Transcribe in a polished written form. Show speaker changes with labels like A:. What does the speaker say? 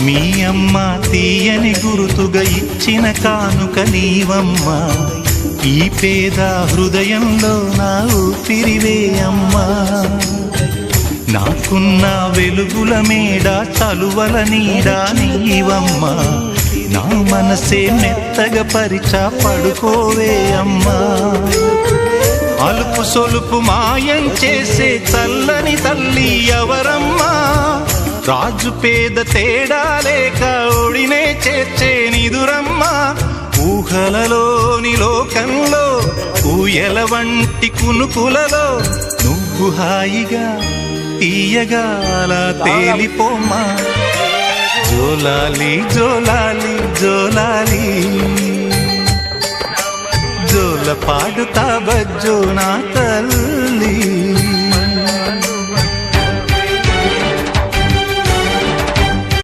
A: మీ అమ్మ తీయని గురుతుగా ఇచ్చిన కానుక నీవమ్మా, ఈ పేద హృదయంలో నా ఊపిరివే అమ్మా. నాకున్న వెలుగుల మేడ చలువల నీడా నీవమ్మా, నా మనసే మెత్తగా పరిచా పడుకోవే అమ్మా. అలుపు సొలుపు మాయం చేసే చల్లని తల్లి ఎవరమ్మా, రాజు పేద తేడా లేక ఒడినే చేర్చే నిదురమ్మా. ఊహలలోని లోకంలో ఊయల వంటి కునుకులలో నువ్వు హాయిగా తీయగా అలా తేలిపోమ్మా. జోలాలి జోలాలి జోలాలి, జోల పాడుతా బజ్జో నా తల్లి.